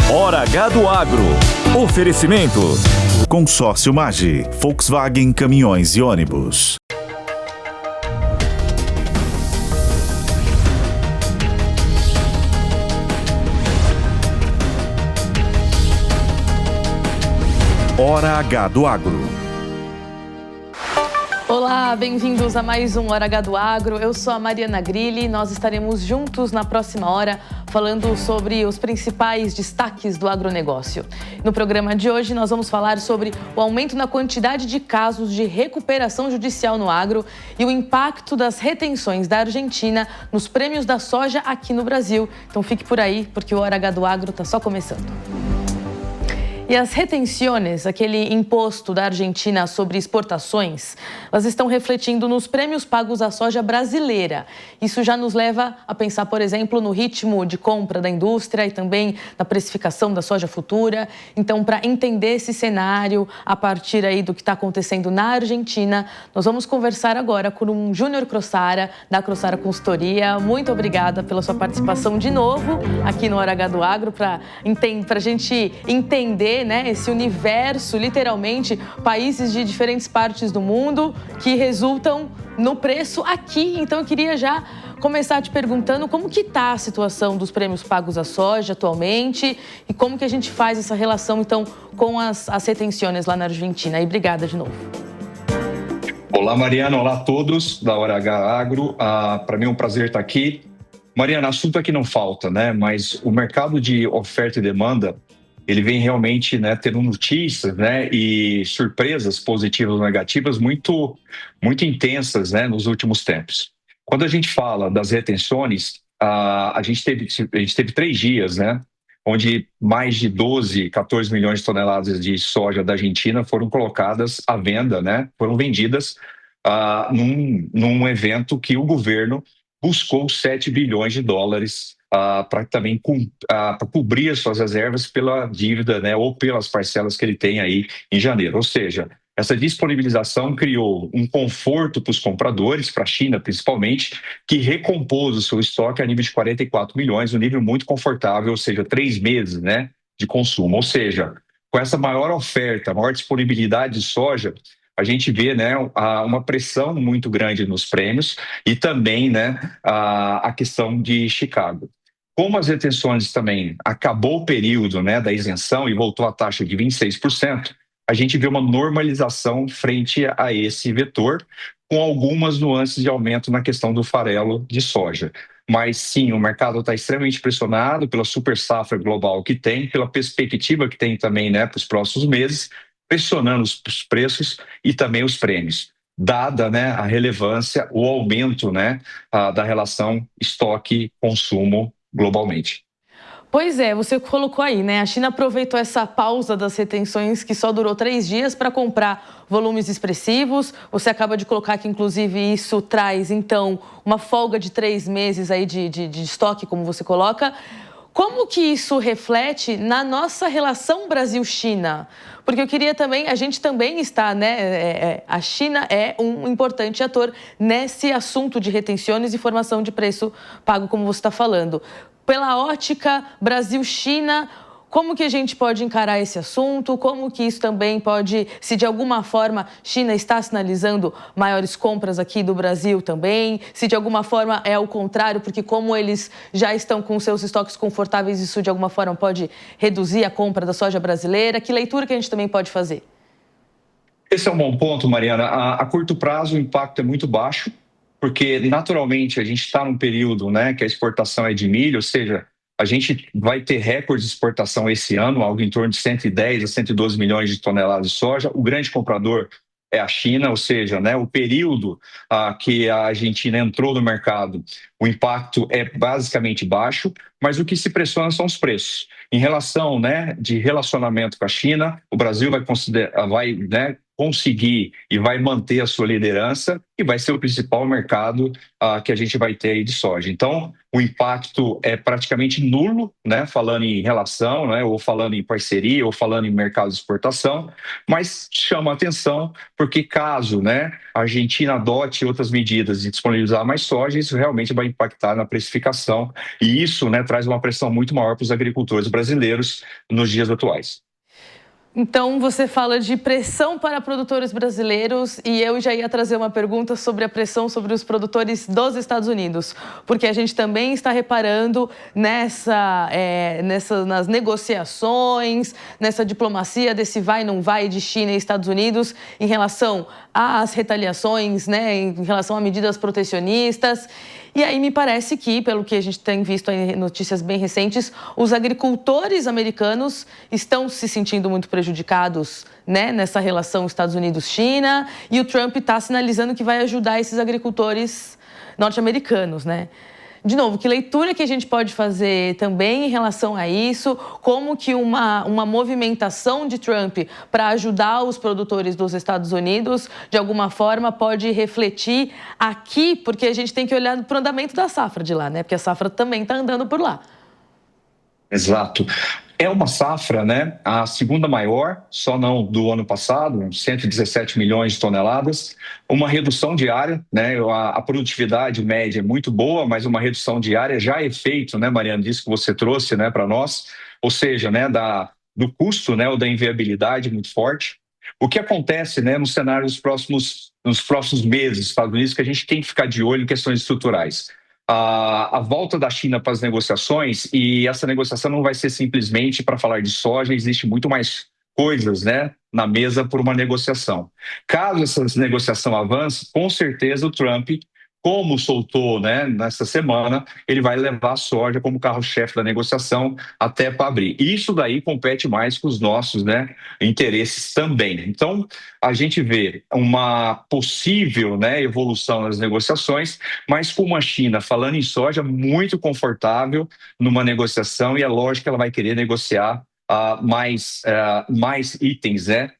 Hora H do Agro. Oferecimento. Consórcio Magi, Volkswagen Caminhões e Ônibus. Hora H do Agro. Olá, bem-vindos a mais um Hora H do Agro. Eu sou a Mariana Grilli e nós estaremos juntos na próxima hora falando sobre os principais destaques do agronegócio. No programa de hoje nós vamos falar sobre o aumento na quantidade de casos de recuperação judicial no agro e o impacto das retenções da Argentina nos prêmios da soja aqui no Brasil. Então fique por aí porque o Hora H do Agro está só começando. E as retenções, aquele imposto da Argentina sobre exportações, elas estão refletindo nos prêmios pagos à soja brasileira. Isso já nos leva a pensar, por exemplo, no ritmo de compra da indústria e também na precificação da soja futura. Então, para entender esse cenário, a partir aí do que está acontecendo na Argentina, nós vamos conversar agora com um Júnior Crossara, da Crossara Consultoria. Muito obrigada pela sua participação de novo aqui no Hora H do Agro, para a gente entender, né, esse universo, literalmente, países de diferentes partes do mundo que resultam no preço aqui. Então eu queria já começar te perguntando como que está a situação dos prêmios pagos à soja atualmente e como que a gente faz essa relação, então, com as retenções lá na Argentina. E obrigada de novo. Olá, Mariana. Olá a todos da Hora H Agro. Para mim é um prazer estar aqui. Mariana, assunto aqui não falta, né? Mas o mercado de oferta e demanda, ele vem realmente, né, tendo notícias, né, e surpresas positivas ou negativas muito intensas, né, nos últimos tempos. Quando a gente fala das retenções, a gente teve 3 dias, né, onde mais de 14 milhões de toneladas de soja da Argentina foram colocadas à venda, né, foram vendidas num evento que o governo buscou 7 bilhões de dólares para também para cobrir as suas reservas pela dívida, né, ou pelas parcelas que ele tem aí em janeiro. Ou seja, essa disponibilização criou um conforto para os compradores, para a China principalmente, que recompôs o seu estoque a nível de 44 milhões, um nível muito confortável, ou seja, 3 meses, né, de consumo. Ou seja, com essa maior oferta, maior disponibilidade de soja, a gente vê, né, uma pressão muito grande nos prêmios e também, né, a questão de Chicago. Como as retenções também acabou o período, né, da isenção e voltou à taxa de 26%, a gente vê uma normalização frente a esse vetor, com algumas nuances de aumento na questão do farelo de soja. Mas sim, o mercado está extremamente pressionado pela super safra global que tem, pela perspectiva que tem também, né, para os próximos meses, pressionando os preços e também os prêmios, dada, né, a relevância, o aumento, né, da relação estoque-consumo globalmente. Pois é, você colocou aí, né? A China aproveitou essa pausa das retenções que só durou 3 dias para comprar volumes expressivos. Você acaba de colocar que, inclusive, isso traz, então, uma folga de 3 meses aí de estoque, como você coloca. Como que isso reflete na nossa relação Brasil-China? Porque eu queria também, a gente também está, né? A China é um importante ator nesse assunto de retenções e formação de preço pago, como você está falando. Pela ótica Brasil-China, como que a gente pode encarar esse assunto? Como que isso também pode, se de alguma forma China está sinalizando maiores compras aqui do Brasil também? Se de alguma forma é o contrário, porque como eles já estão com seus estoques confortáveis, isso de alguma forma pode reduzir a compra da soja brasileira? Que leitura que a gente também pode fazer? Esse é um bom ponto, Mariana. A curto prazo o impacto é muito baixo, porque naturalmente a gente está num período, né, que a exportação é de milho, ou seja, a gente vai ter recorde de exportação esse ano, algo em torno de 110 a 112 milhões de toneladas de soja. O grande comprador é a China, ou seja, né, o período que a Argentina entrou no mercado, o impacto é basicamente baixo, mas o que se pressiona são os preços. Em relação, né, de relacionamento com a China, o Brasil vai, né, conseguir e vai manter a sua liderança e vai ser o principal mercado que a gente vai ter aí de soja. Então, o impacto é praticamente nulo, né, falando em relação, né, ou falando em parceria, ou falando em mercado de exportação, mas chama a atenção porque caso, né, a Argentina adote outras medidas de disponibilizar mais soja, isso realmente vai impactar na precificação e isso, né, traz uma pressão muito maior para os agricultores brasileiros nos dias atuais. Então, você fala de pressão para produtores brasileiros e eu já ia trazer uma pergunta sobre a pressão sobre os produtores dos Estados Unidos, porque a gente também está reparando nas negociações, nessa diplomacia desse vai não vai de China e Estados Unidos em relação às retaliações, né, em relação a medidas protecionistas. E aí me parece que, pelo que a gente tem visto em notícias bem recentes, os agricultores americanos estão se sentindo muito prejudicados, né, nessa relação Estados Unidos-China, e o Trump está sinalizando que vai ajudar esses agricultores norte-americanos, né? De novo, que leitura que a gente pode fazer também em relação a isso? Como que uma movimentação de Trump para ajudar os produtores dos Estados Unidos, de alguma forma, pode refletir aqui? Porque a gente tem que olhar para o andamento da safra de lá, né? Porque a safra também está andando por lá. Exato. É uma safra, né, a segunda maior, só não do ano passado, 117 milhões de toneladas, uma redução diária, né, a produtividade média é muito boa, mas uma redução diária já é feito, né, Mariana, disso que você trouxe, né, para nós, ou seja, né, do custo, né, ou da inviabilidade muito forte. O que acontece, né, no cenário nos próximos meses, Estados Unidos, que a gente tem que ficar de olho em questões estruturais. A volta da China para as negociações, e essa negociação não vai ser simplesmente para falar de soja, existe muito mais coisas, né, na mesa por uma negociação. Caso essa negociação avance, com certeza o Trump, como soltou, né, nessa semana, ele vai levar a soja como carro-chefe da negociação até para abrir. Isso daí compete mais com os nossos, né, interesses também. Então, a gente vê uma possível, né, evolução nas negociações, mas com uma China, falando em soja, muito confortável numa negociação, e é lógico que ela vai querer negociar mais itens, né,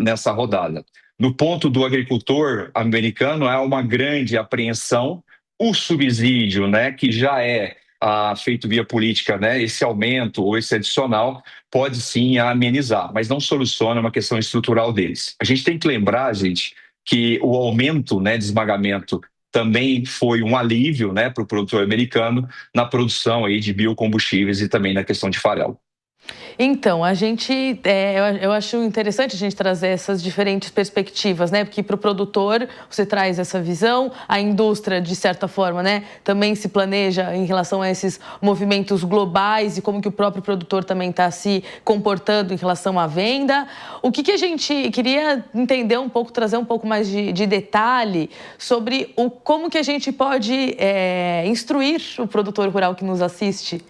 nessa rodada. No ponto do agricultor americano, há uma grande apreensão. O subsídio, né, que já é feito via política, né, esse aumento ou esse adicional, pode sim amenizar, mas não soluciona uma questão estrutural deles. A gente tem que lembrar, gente, que o aumento, né, de esmagamento também foi um alívio, né, para o produtor americano na produção aí de biocombustíveis e também na questão de farelo. Então, eu acho interessante a gente trazer essas diferentes perspectivas, né? Porque para o produtor você traz essa visão, a indústria, de certa forma, né, também se planeja em relação a esses movimentos globais e como que o próprio produtor também está se comportando em relação à venda. O que a gente queria entender um pouco, trazer um pouco mais de detalhe sobre como que a gente pode instruir o produtor rural que nos assiste,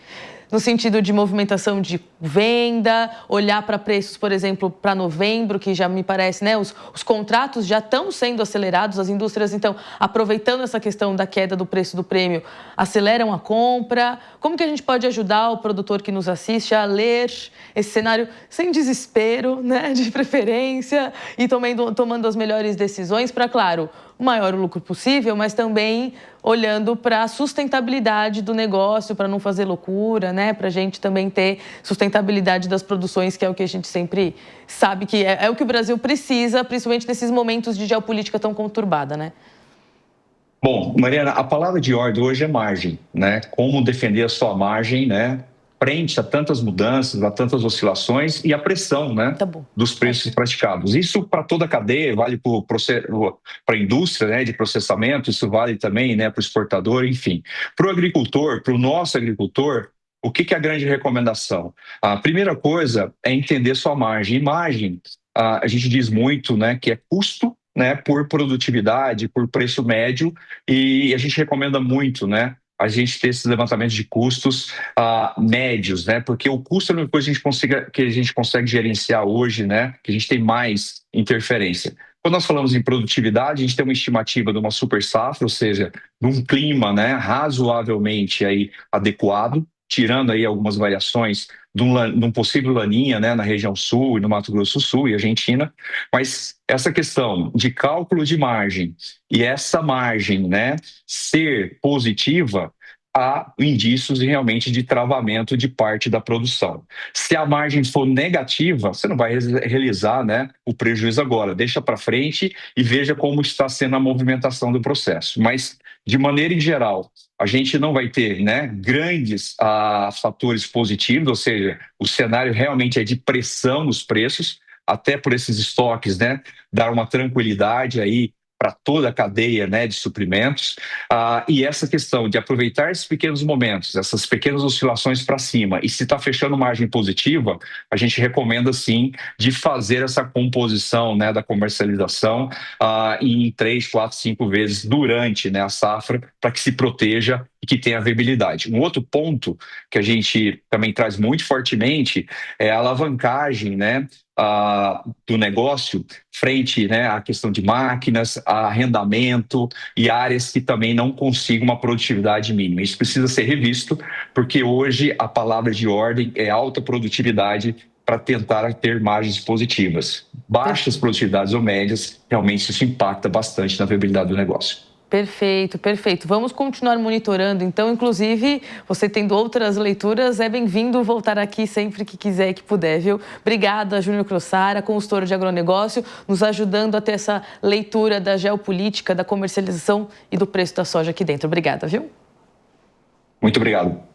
no sentido de movimentação de venda, olhar para preços, por exemplo, para novembro, que já me parece, né, os contratos já estão sendo acelerados, as indústrias, então, aproveitando essa questão da queda do preço do prêmio, aceleram a compra. Como que a gente pode ajudar o produtor que nos assiste a ler esse cenário sem desespero, né, de preferência, e tomando as melhores decisões para, claro, o maior lucro possível, mas também olhando para a sustentabilidade do negócio, para não fazer loucura, né? Para a gente também ter sustentabilidade das produções, que é o que a gente sempre sabe que é o que o Brasil precisa, principalmente nesses momentos de geopolítica tão conturbada, né? Bom, Mariana, a palavra de ordem hoje é margem, né? Como defender a sua margem, né, frente a tantas mudanças, a tantas oscilações e a pressão, né, dos preços praticados. Isso para toda a cadeia, vale para a indústria, né, de processamento, isso vale também, né, para o exportador, enfim. Para o agricultor, para o nosso agricultor, o que é a grande recomendação? A primeira coisa é entender sua margem. E margem, a gente diz muito, né, que é custo, né, por produtividade, por preço médio, e a gente recomenda muito, né, a gente ter esses levantamentos de custos médios, né? Porque o custo é uma coisa que a gente consegue gerenciar hoje, né? Que a gente tem mais interferência. Quando nós falamos em produtividade, a gente tem uma estimativa de uma super safra, ou seja, de um clima, né, razoavelmente aí adequado, tirando aí algumas variações de um possível laninha, né, na região sul e no Mato Grosso do Sul e Argentina, mas essa questão de cálculo de margem e essa margem, né, ser positiva, há indícios realmente de travamento de parte da produção. Se a margem for negativa, você não vai realizar, né, o prejuízo agora, deixa para frente e veja como está sendo a movimentação do processo. Mas, de maneira em geral, a gente não vai ter, né, grandes fatores positivos, ou seja, o cenário realmente é de pressão nos preços, até por esses estoques, né, dar uma tranquilidade aí para toda a cadeia, né, de suprimentos, e essa questão de aproveitar esses pequenos momentos, essas pequenas oscilações para cima, e se está fechando margem positiva, a gente recomenda sim de fazer essa composição, né, da comercialização em 3, 4, 5 vezes durante, né, a safra, para que se proteja e que tenha viabilidade. Um outro ponto que a gente também traz muito fortemente é a alavancagem, né, do negócio frente, né, à questão de máquinas, arrendamento e áreas que também não consigam uma produtividade mínima. Isso precisa ser revisto, porque hoje a palavra de ordem é alta produtividade para tentar ter margens positivas. Baixas produtividades ou médias, realmente isso impacta bastante na viabilidade do negócio. Perfeito, perfeito. Vamos continuar monitorando, então, inclusive, você tendo outras leituras, é bem-vindo voltar aqui sempre que quiser e que puder, viu? Obrigada, Júnior Crossara, consultor de agronegócio, nos ajudando a ter essa leitura da geopolítica, da comercialização e do preço da soja aqui dentro. Obrigada, viu? Muito obrigado.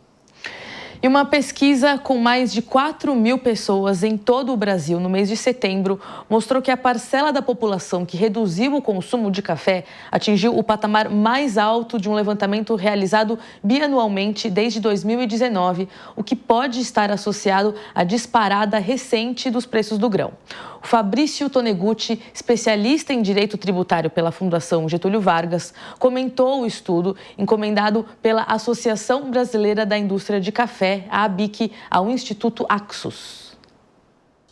E uma pesquisa com mais de 4.000 pessoas em todo o Brasil no mês de setembro mostrou que a parcela da população que reduziu o consumo de café atingiu o patamar mais alto de um levantamento realizado bianualmente desde 2019, o que pode estar associado à disparada recente dos preços do grão. O Fabrício Tonegutti, especialista em direito tributário pela Fundação Getúlio Vargas, comentou o estudo encomendado pela Associação Brasileira da Indústria de Café, a ABIC, ao Instituto Axos.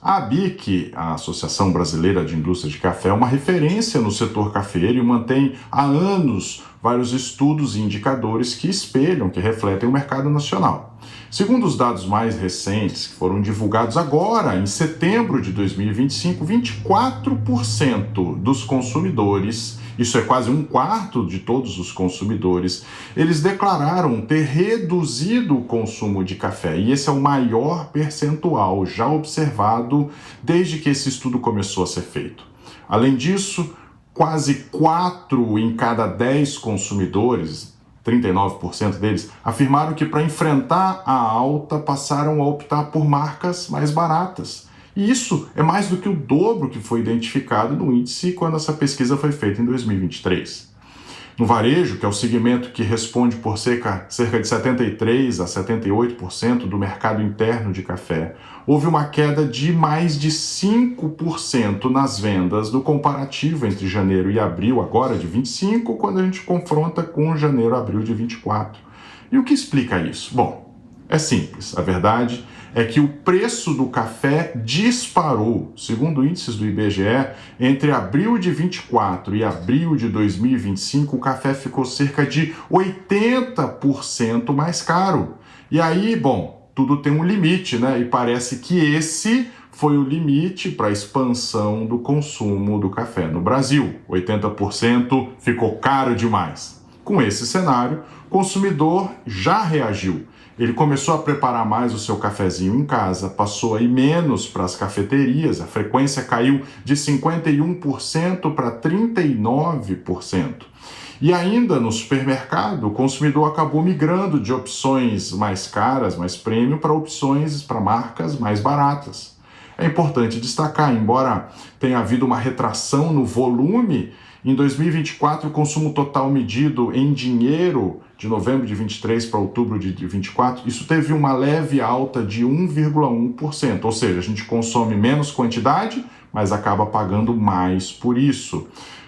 A ABIC, a Associação Brasileira de Indústria de Café, é uma referência no setor cafeiro e mantém há anos vários estudos e indicadores que espelham, que refletem o mercado nacional. Segundo os dados mais recentes, que foram divulgados agora, em setembro de 2025, 24% dos consumidores, isso é quase um quarto de todos os consumidores, eles declararam ter reduzido o consumo de café. E esse é o maior percentual já observado desde que esse estudo começou a ser feito. Além disso, quase 4 em cada 10 consumidores, 39% deles, afirmaram que para enfrentar a alta passaram a optar por marcas mais baratas. E isso é mais do que o dobro que foi identificado no índice quando essa pesquisa foi feita em 2023. No varejo, que é o segmento que responde por cerca de 73% a 78% do mercado interno de café, houve uma queda de mais de 5% nas vendas no comparativo entre janeiro e abril, agora de 25, quando a gente confronta com janeiro e abril de 24. E o que explica isso? Bom, é simples. A verdade é que o preço do café disparou. Segundo índices do IBGE, entre abril de 24 e abril de 2025, o café ficou cerca de 80% mais caro. E aí, bom, tudo tem um limite, né? E parece que esse foi o limite para a expansão do consumo do café no Brasil. 80% ficou caro demais. Com esse cenário, o consumidor já reagiu. Ele começou a preparar mais o seu cafezinho em casa, passou a ir menos para as cafeterias, a frequência caiu de 51% para 39%. E ainda no supermercado, o consumidor acabou migrando de opções mais caras, mais premium, para opções para marcas mais baratas. É importante destacar, embora tenha havido uma retração no volume, em 2024 o consumo total medido em dinheiro de novembro de 23 para outubro de 24, isso teve uma leve alta de 1,1%, ou seja, a gente consome menos quantidade, mas acaba pagando mais por isso.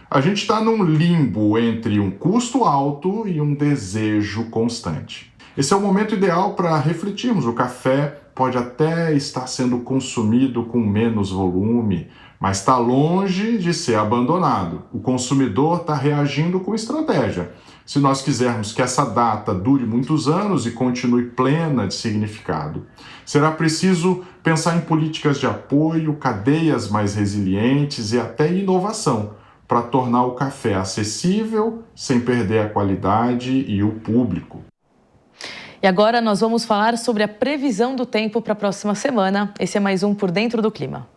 A gente está num limbo entre um custo alto e um desejo constante. Esse é o momento ideal para refletirmos. O café pode até estar sendo consumido com menos volume, mas está longe de ser abandonado. O consumidor está reagindo com estratégia. Se nós quisermos que essa data dure muitos anos e continue plena de significado, será preciso pensar em políticas de apoio, cadeias mais resilientes e até inovação para tornar o café acessível sem perder a qualidade e o público. E agora nós vamos falar sobre a previsão do tempo para a próxima semana. Esse é mais um Por Dentro do Clima.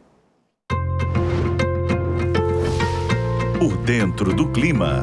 Por Dentro do Clima.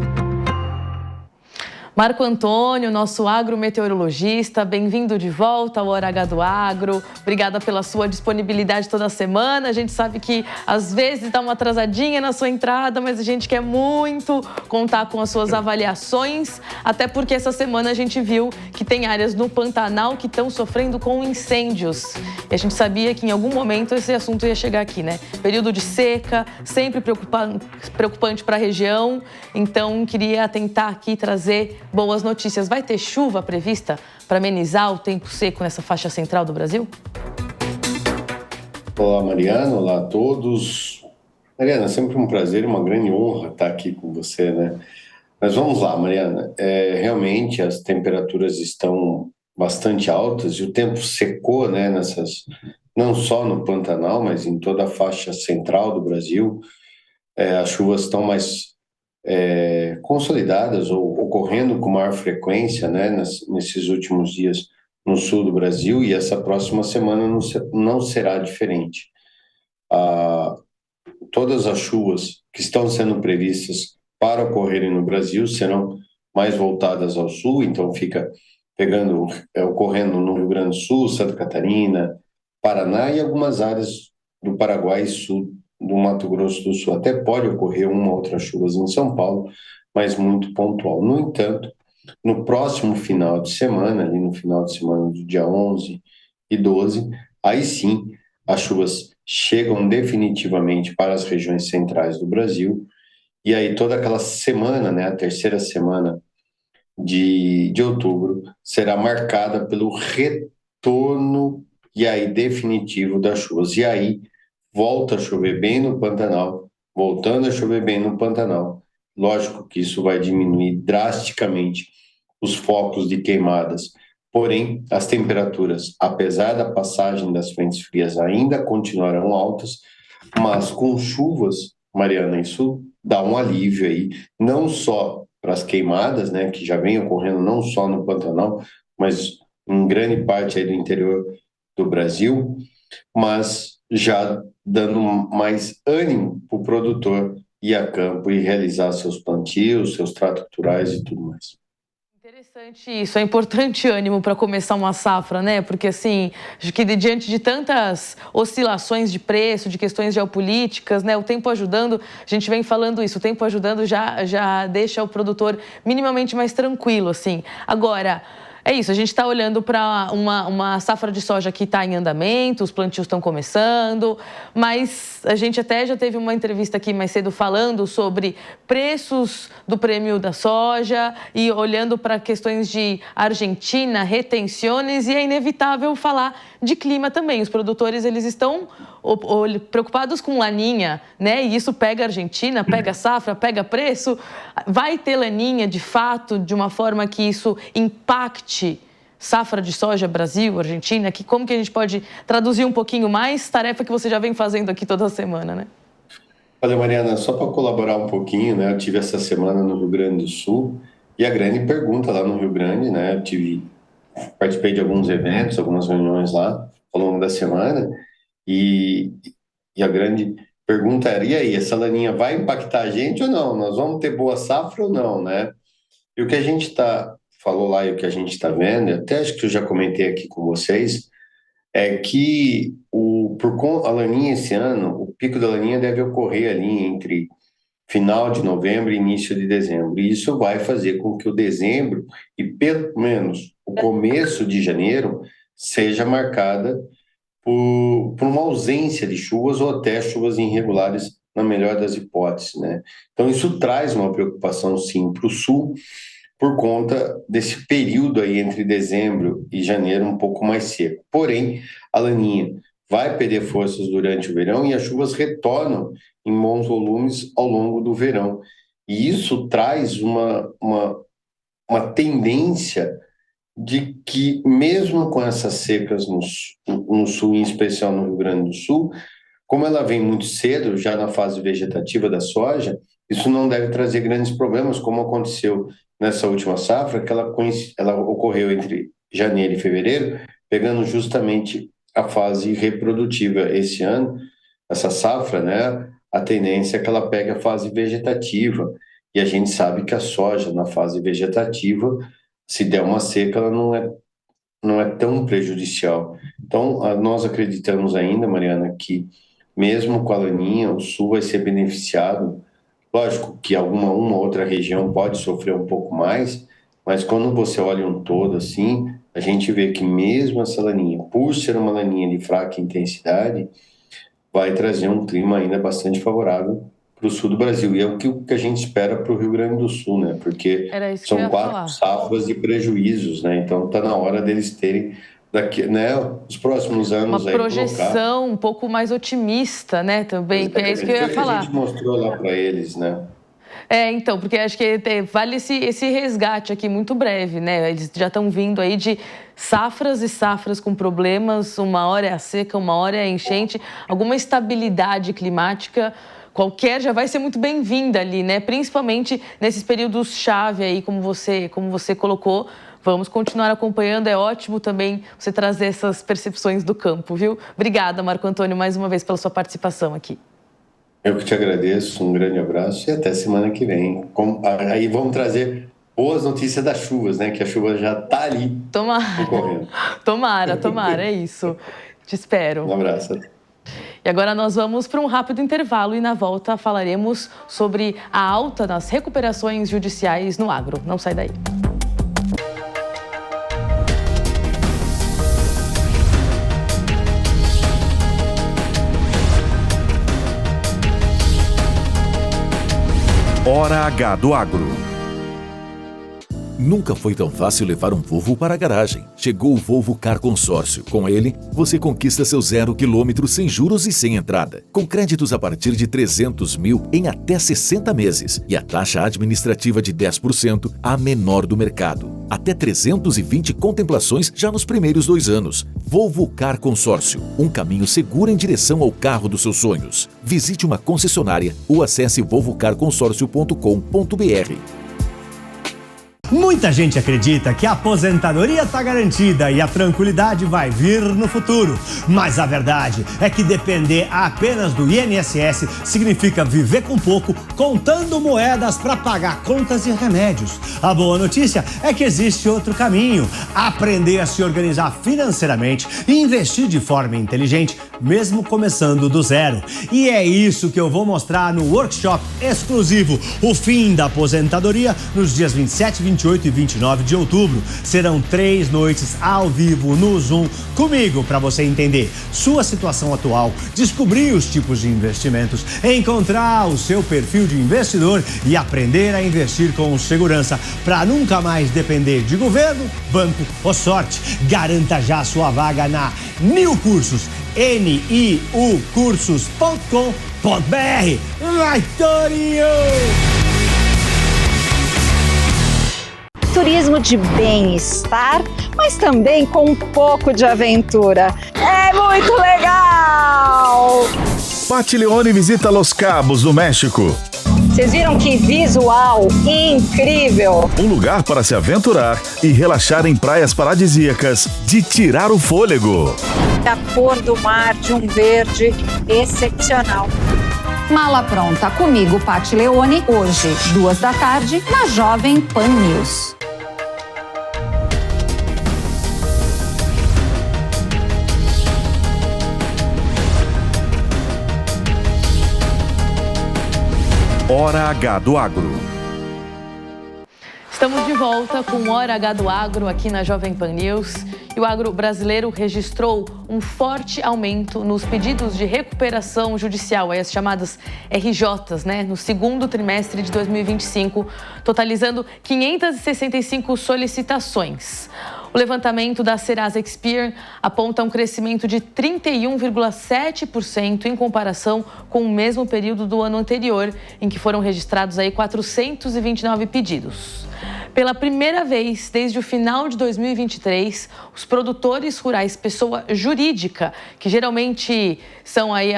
Marco Antônio, nosso agrometeorologista, bem-vindo de volta ao Hora H do Agro. Obrigada pela sua disponibilidade toda semana. A gente sabe que às vezes dá uma atrasadinha na sua entrada, mas a gente quer muito contar com as suas avaliações, até porque essa semana a gente viu que tem áreas no Pantanal que estão sofrendo com incêndios. E a gente sabia que em algum momento esse assunto ia chegar aqui, né? Período de seca, sempre preocupante para a região. Então, queria tentar aqui trazer boas notícias. Vai ter chuva prevista para amenizar o tempo seco nessa faixa central do Brasil? Olá, Mariana. Olá a todos. Mariana, é sempre um prazer e uma grande honra estar aqui com você, né? Mas vamos lá, Mariana. Realmente as temperaturas estão bastante altas e o tempo secou, né? Não só no Pantanal, mas em toda a faixa central do Brasil. As chuvas estão mais consolidadas ou ocorrendo com maior frequência, né, nesses últimos dias no sul do Brasil, e essa próxima semana não será diferente. Todas as chuvas que estão sendo previstas para ocorrerem no Brasil serão mais voltadas ao sul, então fica ocorrendo no Rio Grande do Sul, Santa Catarina, Paraná e algumas áreas do Paraguai e sul do Mato Grosso do Sul. Até pode ocorrer uma ou outra chuvas em São Paulo, mas muito pontual. No entanto, no próximo final de semana, ali no final de semana do dia 11 e 12, aí sim as chuvas chegam definitivamente para as regiões centrais do Brasil, e aí toda aquela semana, né, a terceira semana de outubro, será marcada pelo retorno e aí definitivo das chuvas. E aí volta a chover bem no Pantanal, voltando a chover bem no Pantanal. Lógico que isso vai diminuir drasticamente os focos de queimadas, porém, as temperaturas, apesar da passagem das frentes frias, ainda continuarão altas, mas com chuvas, Mariana, isso dá um alívio aí, não só para as queimadas, né, que já vem ocorrendo não só no Pantanal, mas em grande parte aí do interior do Brasil, mas já dando mais ânimo para o produtor ir a campo e realizar seus plantios, seus tratos culturais e tudo mais. Interessante isso, é importante ânimo para começar uma safra, né? Porque assim, acho que diante de tantas oscilações de preço, de questões geopolíticas, né? O tempo ajudando, a gente vem falando isso, o tempo ajudando já deixa o produtor minimamente mais tranquilo, assim. Agora, é isso, a gente está olhando para uma safra de soja que está em andamento, os plantios estão começando, mas a gente até já teve uma entrevista aqui mais cedo falando sobre preços do prêmio da soja e olhando para questões de Argentina, retenções, e é inevitável falar de clima também. Os produtores, eles estão preocupados com laninha, né? E isso pega a Argentina, pega a safra, pega preço. Vai ter laninha, de fato, de uma forma que isso impacte safra de soja Brasil, Argentina? Como que a gente pode traduzir um pouquinho mais? Tarefa que você já vem fazendo aqui toda semana, né? Olha, Mariana, só para colaborar um pouquinho, né? Eu tive essa semana no Rio Grande do Sul e a grande pergunta lá no Rio Grande, né? Participei de alguns eventos, algumas reuniões lá ao longo da semana e a grande pergunta era, e aí, essa laninha vai impactar a gente ou não? Nós vamos ter boa safra ou não, né? E o que a gente falou lá e o que a gente está vendo, até acho que eu já comentei aqui com vocês, é que a laninha esse ano, o pico da laninha deve ocorrer ali entre final de novembro e início de dezembro. E isso vai fazer com que o dezembro e pelo menos o começo de janeiro seja marcada por uma ausência de chuvas ou até chuvas irregulares, na melhor das hipóteses, né? Então isso traz uma preocupação sim para o sul, por conta desse período aí entre dezembro e janeiro um pouco mais seco. Porém, a laninha vai perder forças durante o verão e as chuvas retornam em bons volumes ao longo do verão. E isso traz uma tendência de que, mesmo com essas secas no sul, em especial no Rio Grande do Sul, como ela vem muito cedo, já na fase vegetativa da soja, isso não deve trazer grandes problemas, como aconteceu nessa última safra, que ela ocorreu entre janeiro e fevereiro, pegando justamente a fase reprodutiva. Esse ano, essa safra, né, a tendência é que ela pegue a fase vegetativa, e a gente sabe que a soja, na fase vegetativa, se der uma seca, ela não é tão prejudicial. Então, nós acreditamos ainda, Mariana, que mesmo com a laninha, o sul vai ser beneficiado. Lógico que uma outra região pode sofrer um pouco mais, mas quando você olha um todo assim, a gente vê que mesmo essa laninha, por ser uma laninha de fraca intensidade, vai trazer um clima ainda bastante favorável para o sul do Brasil. E é o que a gente espera para o Rio Grande do Sul, né? Porque são 4 safras de prejuízos, né? Então está na hora deles terem os próximos anos uma projeção um pouco mais otimista, né? Também, que é isso que eu ia falar. A gente mostrou lá para eles, né? Então, porque acho que vale esse resgate aqui muito breve, né? Eles já estão vindo aí de safras e safras com problemas, uma hora é a seca, uma hora é a enchente, alguma estabilidade climática qualquer já vai ser muito bem-vinda ali, né? Principalmente nesses períodos-chave aí, como você colocou. Vamos continuar acompanhando, é ótimo também você trazer essas percepções do campo, viu? Obrigada, Marco Antônio, mais uma vez pela sua participação aqui. Eu que te agradeço, um grande abraço e até semana que vem. Aí vamos trazer boas notícias das chuvas, né? Que a chuva já está ali. Tomara, é isso. Te espero. Um abraço. E agora nós vamos para um rápido intervalo e na volta falaremos sobre a alta nas recuperações judiciais no agro. Não sai daí. Hora H do Agro. Nunca foi tão fácil levar um Volvo para a garagem. Chegou o Volvo Car Consórcio. Com ele, você conquista seu 0 km sem juros e sem entrada. Com créditos a partir de 300 mil em até 60 meses. E a taxa administrativa de 10%, a menor do mercado. Até 320 contemplações já nos primeiros 2 anos. Volvo Car Consórcio. Um caminho seguro em direção ao carro dos seus sonhos. Visite uma concessionária ou acesse volvocarconsórcio.com.br. Muita gente acredita que a aposentadoria está garantida e a tranquilidade vai vir no futuro. Mas a verdade é que depender apenas do INSS significa viver com pouco, contando moedas para pagar contas e remédios. A boa notícia é que existe outro caminho: aprender a se organizar financeiramente e investir de forma inteligente, mesmo começando do zero. E é isso que eu vou mostrar no workshop exclusivo O Fim da Aposentadoria, nos dias 27, 28 e 29 de outubro. Serão 3 noites ao vivo no Zoom comigo para você entender sua situação atual, descobrir os tipos de investimentos, encontrar o seu perfil de investidor e aprender a investir com segurança para nunca mais depender de governo, banco ou sorte. Garanta já sua vaga na Niu Cursos, niucursos.com.br. Vai, Torinho! Turismo de bem-estar, mas também com um pouco de aventura. É muito legal! Pati Leone visita Los Cabos, no México. Vocês viram que visual incrível! Um lugar para se aventurar e relaxar em praias paradisíacas de tirar o fôlego. A cor do mar de um verde excepcional. Mala pronta comigo, Pati Leone, hoje, 2 da tarde, na Jovem Pan News. Hora H do Agro. Estamos de volta com Hora H do Agro aqui na Jovem Pan News. E o agro brasileiro registrou um forte aumento nos pedidos de recuperação judicial, as chamadas RJs, né, no segundo trimestre de 2025, totalizando 565 solicitações. O O levantamento da Serasa Experian aponta um crescimento de 31,7% em comparação com o mesmo período do ano anterior, em que foram registrados aí 429 pedidos. Pela primeira vez desde o final de 2023, os produtores rurais, pessoa jurídica, que geralmente são aí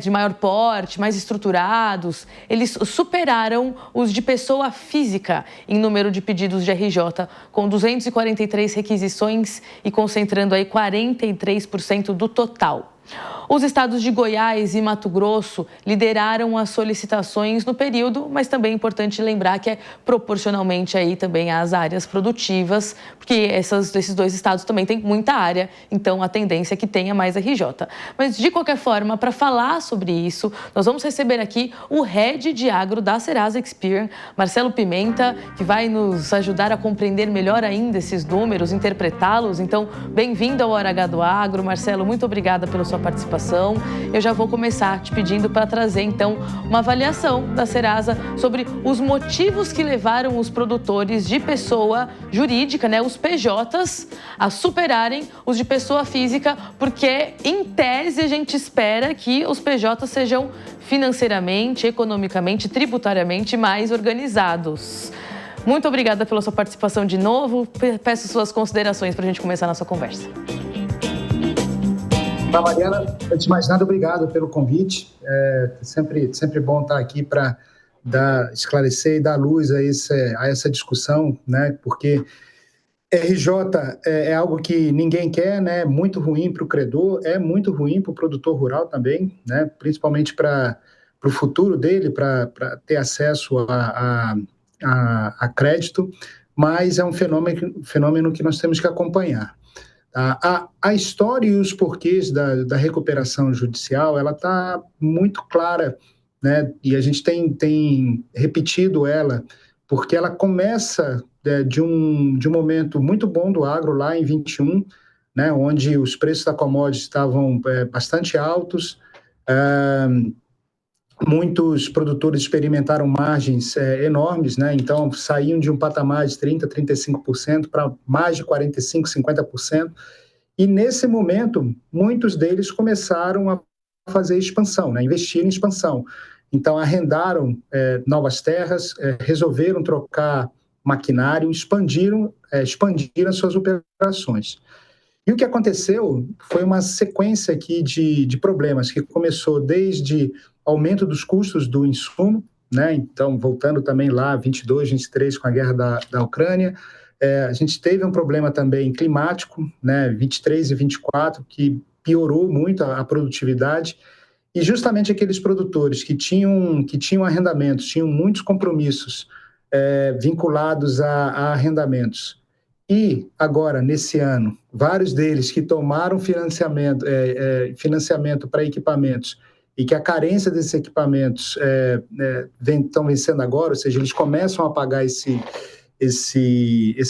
de maior porte, mais estruturados, eles superaram os de pessoa física em número de pedidos de RJ, com 243 requisições e concentrando aí 43% do total. Os estados de Goiás e Mato Grosso lideraram as solicitações no período, mas também é importante lembrar que é proporcionalmente aí também às áreas produtivas, porque esses dois estados também têm muita área, então a tendência é que tenha mais RJ. Mas, de qualquer forma, para falar sobre isso, nós vamos receber aqui o Head de Agro da Serasa Experian, Marcelo Pimenta, que vai nos ajudar a compreender melhor ainda esses números, interpretá-los. Então, bem-vindo ao Hora H do Agro. Marcelo, muito obrigada pela sua participação. Eu já vou começar te pedindo para trazer, então, uma avaliação da Serasa sobre os motivos que levaram os produtores de pessoa jurídica, os PJs, a superarem os de pessoa física, porque, em tese, a gente espera que os PJs sejam financeiramente, economicamente, tributariamente mais organizados. Muito obrigada pela sua participação de novo. Peço suas considerações para a gente começar a nossa conversa. Olá, Mariana. Antes de mais nada, obrigado pelo convite. É sempre bom estar aqui para esclarecer e dar luz a essa discussão, porque RJ é algo que ninguém quer, muito ruim para o credor, é muito ruim para o produtor rural também, principalmente para o futuro dele, para ter acesso a crédito, mas é um fenômeno que nós temos que acompanhar. A história e os porquês da recuperação judicial, ela está muito clara, e a gente tem repetido ela, porque ela começa de um momento muito bom do agro lá em 21, onde os preços da commodity estavam bastante altos, muitos produtores experimentaram margens enormes, então saíam de um patamar de 30%, 35% para mais de 45%, 50%. E nesse momento, muitos deles começaram a fazer expansão, investir em expansão. Então arrendaram novas terras, resolveram trocar maquinário, expandiram as suas operações. E o que aconteceu foi uma sequência aqui de problemas, que começou desde aumento dos custos do insumo, então voltando também lá, 22, 23, com a guerra da Ucrânia, a gente teve um problema também climático, 23 e 24, que piorou muito a produtividade, e justamente aqueles produtores que tinham arrendamentos, tinham muitos compromissos vinculados a arrendamentos, e agora, nesse ano, vários deles que tomaram financiamento para equipamentos e que a carência desses equipamentos estão vencendo agora, ou seja, eles começam a pagar esse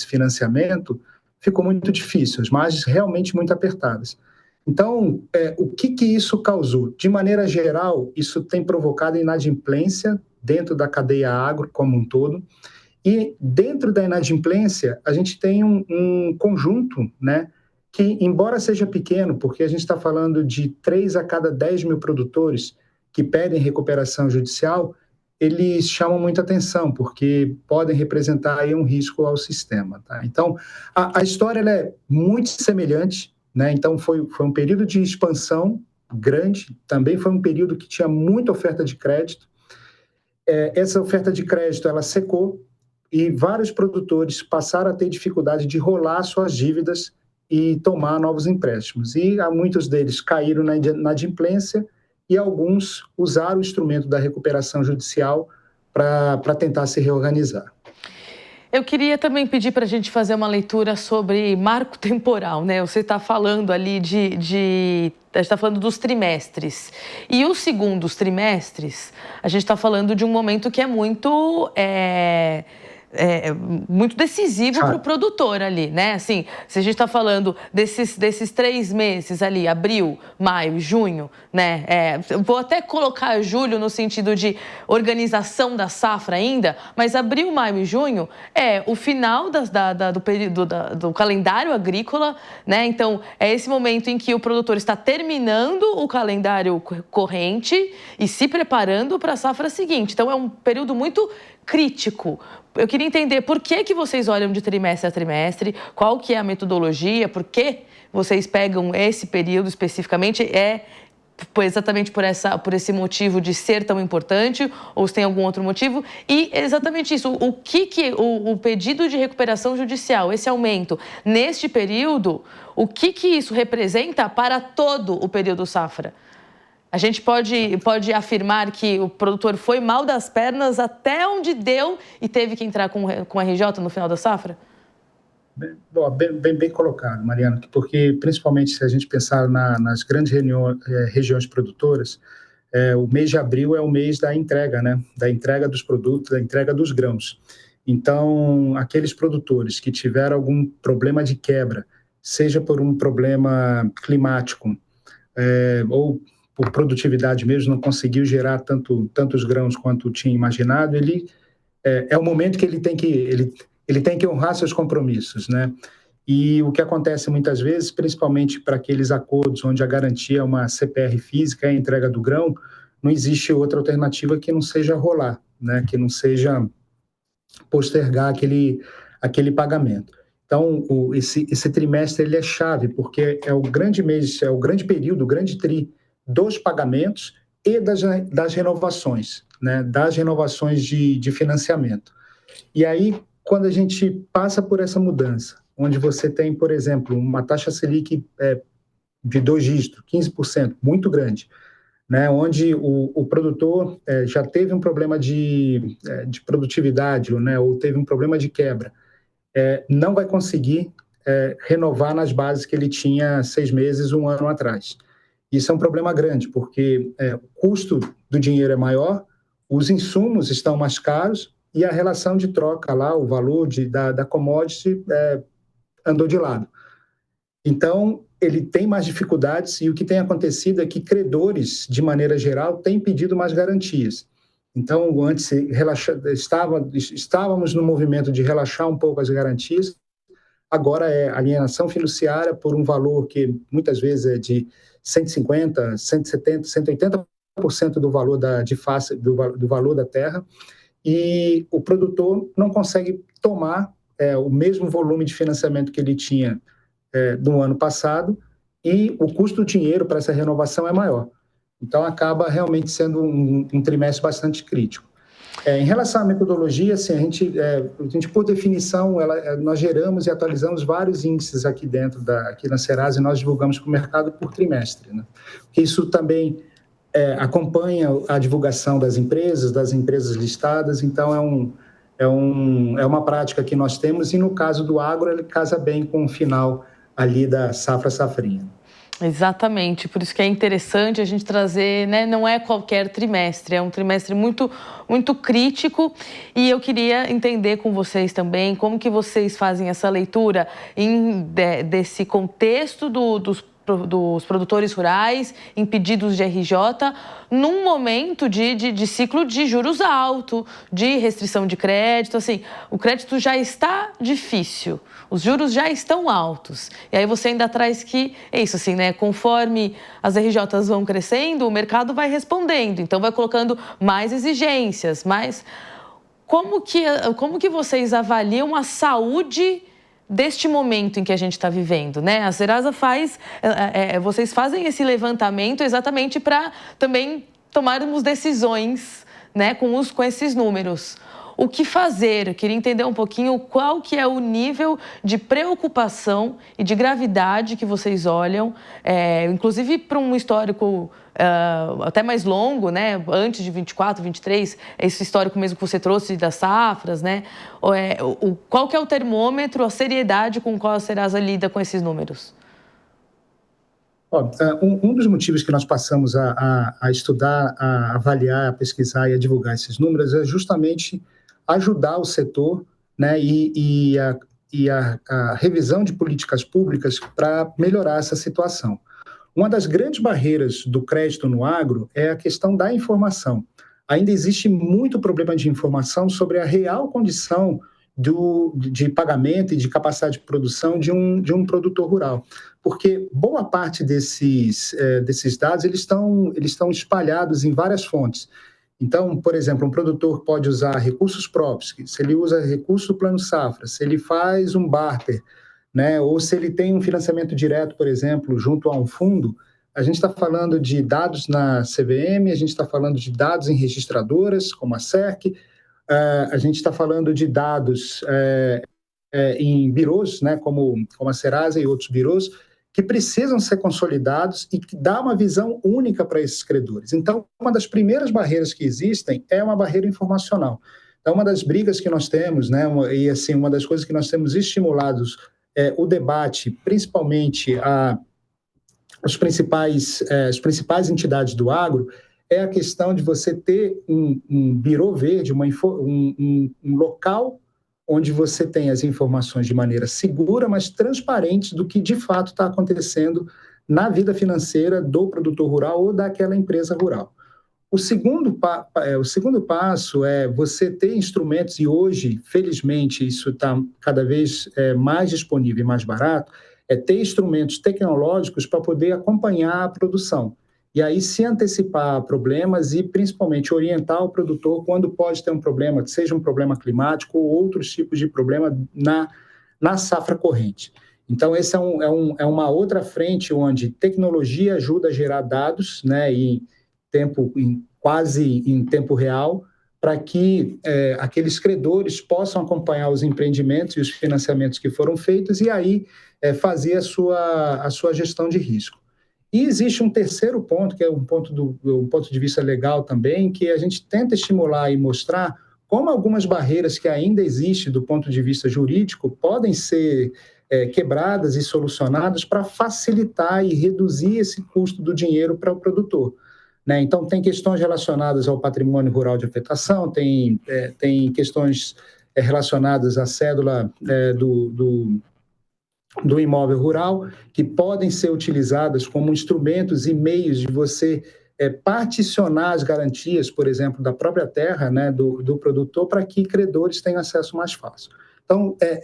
financiamento, ficou muito difícil, as margens realmente muito apertadas. Então, o que isso causou? De maneira geral, isso tem provocado inadimplência dentro da cadeia agro como um todo, e dentro da inadimplência, a gente tem um conjunto, que, embora seja pequeno, porque a gente está falando de 3 a cada 10 mil produtores que pedem recuperação judicial, eles chamam muita atenção, porque podem representar aí um risco ao sistema. Então, a história ela é muito semelhante, então foi um período de expansão grande, também foi um período que tinha muita oferta de crédito. Essa oferta de crédito ela secou, e vários produtores passaram a ter dificuldade de rolar suas dívidas e tomar novos empréstimos. E muitos deles caíram na inadimplência, e alguns usaram o instrumento da recuperação judicial para tentar se reorganizar. Eu queria também pedir para a gente fazer uma leitura sobre marco temporal, Você está falando ali a gente está falando dos trimestres. E os segundos trimestres, a gente está falando de um momento que é muito muito decisivo para o produtor ali, né? Assim, se a gente está falando desses 3 meses ali, abril, maio, junho, né? Vou até colocar julho no sentido de organização da safra ainda, mas abril, maio e junho é o final do período do calendário agrícola, né? Então, é esse momento em que o produtor está terminando o calendário corrente e se preparando para a safra seguinte. Então, é um período muito crítico. Eu queria entender por que vocês olham de trimestre a trimestre, qual que é a metodologia, por que vocês pegam esse período especificamente, exatamente por esse motivo de ser tão importante, ou se tem algum outro motivo, e exatamente isso, o pedido de recuperação judicial, esse aumento neste período, o que isso representa para todo o período safra? A gente pode afirmar que o produtor foi mal das pernas até onde deu e teve que entrar com RJ no final da safra? Bem colocado, Mariana, porque principalmente se a gente pensar nas grandes regiões produtoras, o mês de abril é o mês da entrega, né? Da entrega dos produtos, da entrega dos grãos. Então, aqueles produtores que tiveram algum problema de quebra, seja por um problema climático ou por produtividade mesmo, não conseguiu gerar tantos grãos quanto tinha imaginado, é o momento que ele tem que honrar seus compromissos, né? E o que acontece muitas vezes, principalmente para aqueles acordos onde a garantia é uma CPR física, a entrega do grão, não existe outra alternativa que não seja rolar, né? Que não seja postergar aquele pagamento. Então, esse trimestre ele é chave, porque é o grande mês, é o grande período, o grande tri dos pagamentos e das renovações, né? Das renovações de financiamento. E aí, quando a gente passa por essa mudança, onde você tem, por exemplo, uma taxa Selic de 2 dígitos, 15%, muito grande, né? Onde o produtor já teve um problema de produtividade, né? Ou teve um problema de quebra, não vai conseguir renovar nas bases que ele tinha 6 meses, 1 ano atrás. Isso é um problema grande, porque o custo do dinheiro é maior, os insumos estão mais caros e a relação de troca lá, o valor da commodity andou de lado. Então, ele tem mais dificuldades e o que tem acontecido é que credores, de maneira geral, têm pedido mais garantias. Então, antes estávamos no movimento de relaxar um pouco as garantias, agora é alienação fiduciária por um valor que muitas vezes é de 150%, 170%, 180% do valor do valor da terra, e o produtor não consegue tomar o mesmo volume de financiamento que ele tinha no ano passado, e o custo do dinheiro para essa renovação é maior. Então, acaba realmente sendo um trimestre bastante crítico. Em relação à metodologia, assim, a gente, por definição, nós geramos e atualizamos vários índices aqui dentro, aqui na Serasa, e nós divulgamos para o mercado por trimestre, né? Isso também acompanha a divulgação das empresas listadas, então é uma prática que nós temos, e no caso do agro, ele casa bem com o final ali da safrinha. Exatamente, por isso que é interessante a gente trazer, né? Não é qualquer trimestre, é um trimestre muito, muito crítico, e eu queria entender com vocês também como que vocês fazem essa leitura desse contexto dos produtores rurais em pedidos de RJ, num momento de ciclo de juros alto, de restrição de crédito. Assim, o crédito já está difícil, os juros já estão altos. E aí você ainda traz que, é isso assim, né? Conforme as RJs vão crescendo, o mercado vai respondendo, então vai colocando mais exigências, mais... Como que vocês avaliam a saúde deste momento em que a gente está vivendo, né? A Serasa vocês fazem esse levantamento exatamente para também tomarmos decisões, né, com esses números. O que fazer? Eu queria entender um pouquinho qual que é o nível de preocupação e de gravidade que vocês olham, inclusive para um histórico até mais longo, né? Antes de 24, 23, esse histórico mesmo que você trouxe das safras, né? Qual que é o termômetro, a seriedade com qual a Serasa lida com esses números? Um dos motivos que nós passamos a estudar, a avaliar, a pesquisar e a divulgar esses números é justamente ajudar o setor né, e a revisão de políticas públicas para melhorar essa situação. Uma das grandes barreiras do crédito no agro é a questão da informação. Ainda existe muito problema de informação sobre a real condição de pagamento e de capacidade de produção de um produtor rural, porque boa parte desses dados eles estão espalhados em várias fontes. Então, por exemplo, um produtor pode usar recursos próprios, se ele usa recursos do Plano Safra, se ele faz um barter, né, ou se ele tem um financiamento direto, por exemplo, junto a um fundo. A gente está falando de dados na CVM, a gente está falando de dados em registradoras, como a SERC, a gente está falando de dados em birôs, né, como a Serasa e outros birôs, que precisam ser consolidados e que dá uma visão única para esses credores. Então, uma das primeiras barreiras que existem é uma barreira informacional. Então, uma das brigas que nós temos, né, e assim, uma das coisas que nós temos estimulados o debate, principalmente as principais entidades do agro, é a questão de você ter um birô verde, um local onde você tem as informações de maneira segura, mas transparente do que de fato está acontecendo na vida financeira do produtor rural ou daquela empresa rural. O segundo passo é você ter instrumentos, e hoje, felizmente, isso está cada vez mais disponível e mais barato, é ter instrumentos tecnológicos para poder acompanhar a produção. E aí se antecipar a problemas e, principalmente, orientar o produtor quando pode ter um problema, seja um problema climático ou outros tipos de problema na safra corrente. Então, esse é uma outra frente onde tecnologia ajuda a gerar dados, né, quase em tempo real, para que aqueles credores possam acompanhar os empreendimentos e os financiamentos que foram feitos e aí fazer a sua gestão de risco. E existe um terceiro ponto, que é um ponto de vista legal também, que a gente tenta estimular e mostrar como algumas barreiras que ainda existem do ponto de vista jurídico podem ser quebradas e solucionadas para facilitar e reduzir esse custo do dinheiro para o produtor. Né? Então, tem questões relacionadas ao patrimônio rural de afetação, tem questões relacionadas à cédula do imóvel rural, que podem ser utilizadas como instrumentos e meios de você particionar as garantias, por exemplo, da própria terra, né, do produtor, para que credores tenham acesso mais fácil. Então, é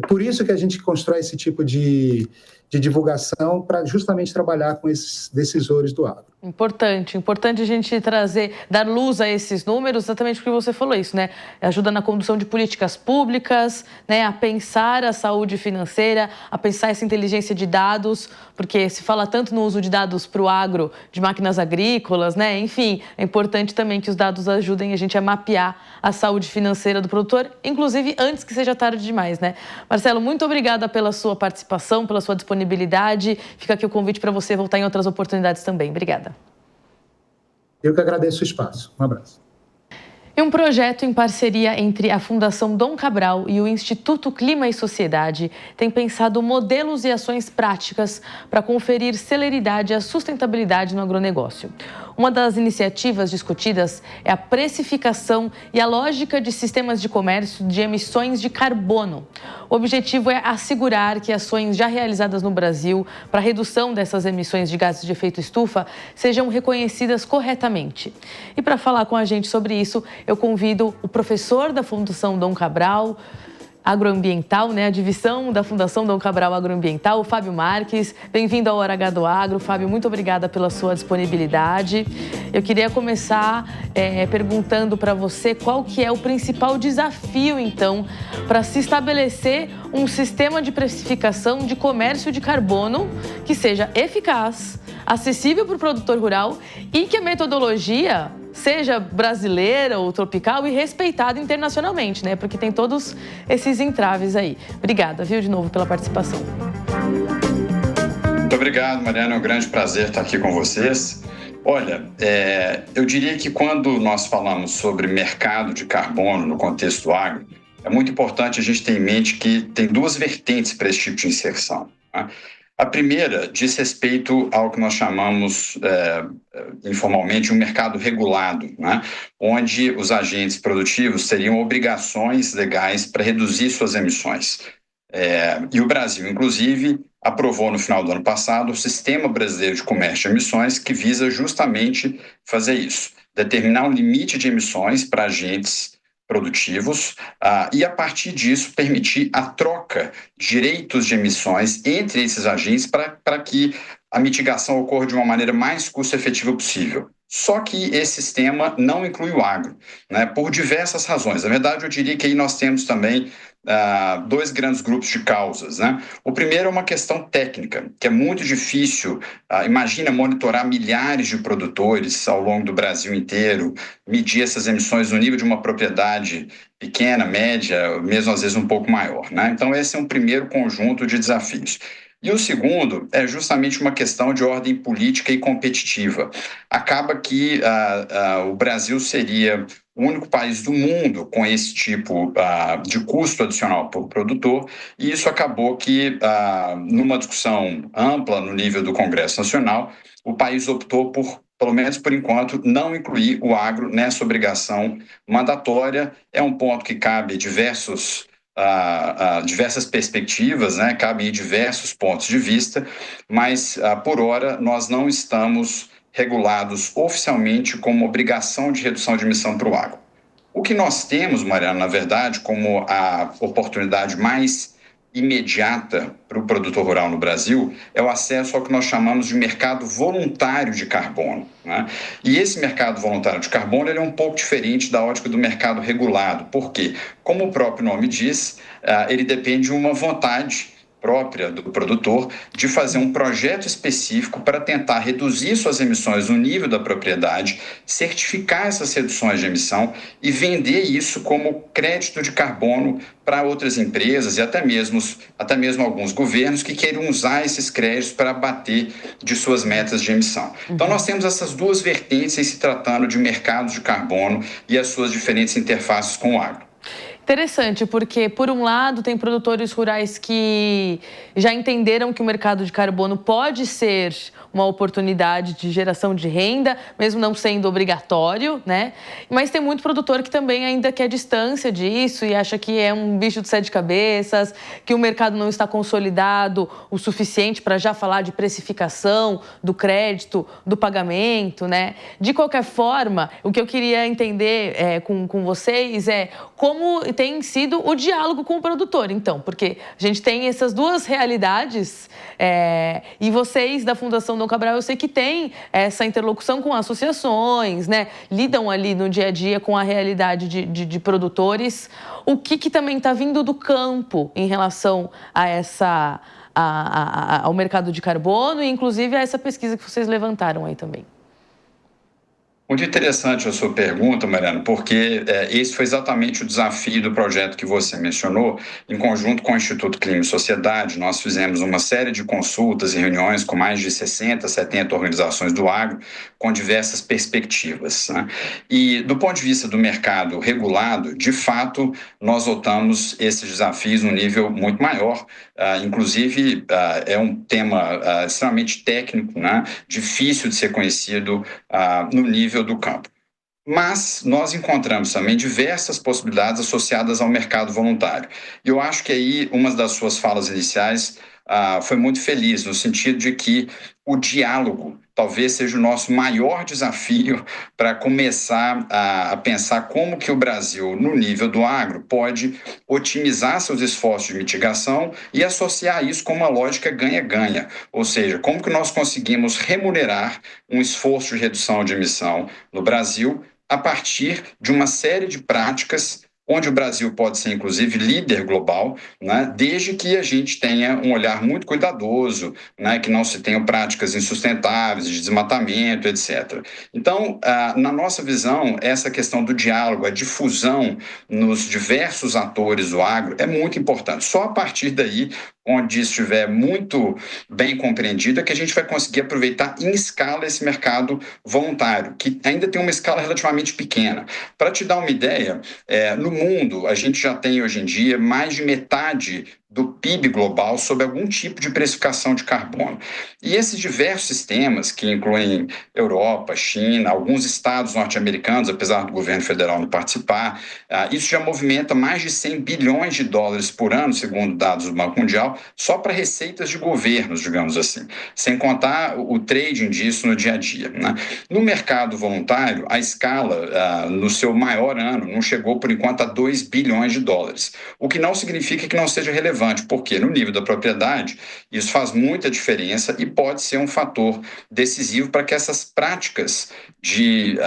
por isso que a gente constrói esse tipo de divulgação, para justamente trabalhar com esses decisores do agro. Importante a gente dar luz a esses números, exatamente porque você falou isso, né? Ajuda na condução de políticas públicas, né? A pensar a saúde financeira, a pensar essa inteligência de dados, porque se fala tanto no uso de dados para o agro, de máquinas agrícolas, né? Enfim, é importante também que os dados ajudem a gente a mapear a saúde financeira do produtor, inclusive antes que seja tarde demais, né? Marcelo, muito obrigada pela sua participação, pela sua disponibilidade. Fica aqui o convite para você voltar em outras oportunidades também. Obrigada. Eu que agradeço o espaço. Um abraço. E um projeto em parceria entre a Fundação Dom Cabral e o Instituto Clima e Sociedade tem pensado modelos e ações práticas para conferir celeridade à sustentabilidade no agronegócio. Uma das iniciativas discutidas é a precificação e a lógica de sistemas de comércio de emissões de carbono. O objetivo é assegurar que ações já realizadas no Brasil para a redução dessas emissões de gases de efeito estufa sejam reconhecidas corretamente. E para falar com a gente sobre isso, eu convido o professor da Fundação Dom Cabral Agroambiental, né, a divisão da Fundação Dom Cabral Agroambiental, o Fábio Marques. Bem-vindo ao Hora H do Agro. Fábio, muito obrigada pela sua disponibilidade. Eu queria começar perguntando para você qual que é o principal desafio, então, para se estabelecer um sistema de precificação de comércio de carbono que seja eficaz, acessível para o produtor rural e que a metodologia seja brasileira ou tropical e respeitada internacionalmente, né? Porque tem todos esses entraves aí. Obrigada, viu, de novo, pela participação. Muito obrigado, Mariana. É um grande prazer estar aqui com vocês. Olha, eu diria que quando nós falamos sobre mercado de carbono no contexto do agro, é muito importante a gente ter em mente que tem duas vertentes para esse tipo de inserção, né? A primeira diz respeito ao que nós chamamos informalmente um mercado regulado, né? Onde os agentes produtivos teriam obrigações legais para reduzir suas emissões. E o Brasil, inclusive, aprovou no final do ano passado o Sistema Brasileiro de Comércio de Emissões, que visa justamente fazer isso, determinar um limite de emissões para agentes produtivos e, a partir disso, permitir a troca de direitos de emissões entre esses agentes para que a mitigação ocorra de uma maneira mais custo-efetiva possível. Só que esse sistema não inclui o agro, né, por diversas razões. Na verdade, eu diria que aí nós temos também dois grandes grupos de causas, né? O primeiro é uma questão técnica, que é muito difícil. Imagina monitorar milhares de produtores ao longo do Brasil inteiro, medir essas emissões no nível de uma propriedade pequena, média, mesmo às vezes um pouco maior, né? Então, esse é um primeiro conjunto de desafios. E o segundo é justamente uma questão de ordem política e competitiva. Acaba que o Brasil seria o único país do mundo com esse tipo de custo adicional para o produtor, e isso acabou que, numa discussão ampla no nível do Congresso Nacional, o país optou por, pelo menos por enquanto, não incluir o agro nessa obrigação mandatória. É um ponto que cabe diversas perspectivas, né? Cabem diversos pontos de vista, mas, por hora, nós não estamos regulados oficialmente como obrigação de redução de emissão para o agro. O que nós temos, Mariana, na verdade, como a oportunidade mais imediata para o produtor rural no Brasil é o acesso ao que nós chamamos de mercado voluntário de carbono, né? E esse mercado voluntário de carbono ele é um pouco diferente da ótica do mercado regulado. Por quê? Como o próprio nome diz, ele depende de uma vontade própria do produtor de fazer um projeto específico para tentar reduzir suas emissões no nível da propriedade, certificar essas reduções de emissão e vender isso como crédito de carbono para outras empresas e até mesmo alguns governos que queiram usar esses créditos para abater de suas metas de emissão. Então, nós temos essas duas vertentes em se tratando de mercado de carbono e as suas diferentes interfaces com o agro. Interessante, porque, por um lado, tem produtores rurais que já entenderam que o mercado de carbono pode ser uma oportunidade de geração de renda, mesmo não sendo obrigatório, né? Mas tem muito produtor que também ainda quer distância disso e acha que é um bicho de sete cabeças, que o mercado não está consolidado o suficiente para já falar de precificação, do crédito, do pagamento, né? De qualquer forma, o que eu queria entender com vocês é como tem sido o diálogo com o produtor, então, porque a gente tem essas duas realidades e vocês da Fundação Dom Cabral, eu sei que tem essa interlocução com associações, né? Lidam ali no dia a dia com a realidade de produtores. O que também está vindo do campo em relação a ao mercado de carbono e, inclusive, a essa pesquisa que vocês levantaram aí também? Muito interessante a sua pergunta, Mariana, porque esse foi exatamente o desafio do projeto que você mencionou. Em conjunto com o Instituto Clima e Sociedade, nós fizemos uma série de consultas e reuniões com mais de 60, 70 organizações do agro, com diversas perspectivas, né? E, do ponto de vista do mercado regulado, de fato, nós notamos esses desafios num nível muito maior. Inclusive, é um tema extremamente técnico, né? Difícil de ser conhecido no nível do campo. Mas nós encontramos também diversas possibilidades associadas ao mercado voluntário. E eu acho que aí uma das suas falas iniciais foi muito feliz, no sentido de que o diálogo talvez seja o nosso maior desafio para começar a pensar como que o Brasil, no nível do agro, pode otimizar seus esforços de mitigação e associar isso com uma lógica ganha-ganha. Ou seja, como que nós conseguimos remunerar um esforço de redução de emissão no Brasil a partir de uma série de práticas onde o Brasil pode ser, inclusive, líder global, né, desde que a gente tenha um olhar muito cuidadoso, né, que não se tenham práticas insustentáveis, de desmatamento, etc. Então, na nossa visão, essa questão do diálogo, a difusão nos diversos atores do agro é muito importante. Só a partir daí, onde isso estiver muito bem compreendido, é que a gente vai conseguir aproveitar em escala esse mercado voluntário, que ainda tem uma escala relativamente pequena. Para te dar uma ideia, no mundo, a gente já tem hoje em dia mais de metade do PIB global sob algum tipo de precificação de carbono. E esses diversos sistemas, que incluem Europa, China, alguns estados norte-americanos, apesar do governo federal não participar, isso já movimenta mais de 100 bilhões de dólares por ano, segundo dados do Banco Mundial, só para receitas de governos, digamos assim, sem contar o trading disso no dia a dia, né? No mercado voluntário, a escala, no seu maior ano, não chegou, por enquanto, a 2 bilhões de dólares, o que não significa que não seja relevante, porque no nível da propriedade isso faz muita diferença e pode ser um fator decisivo para que essas práticas de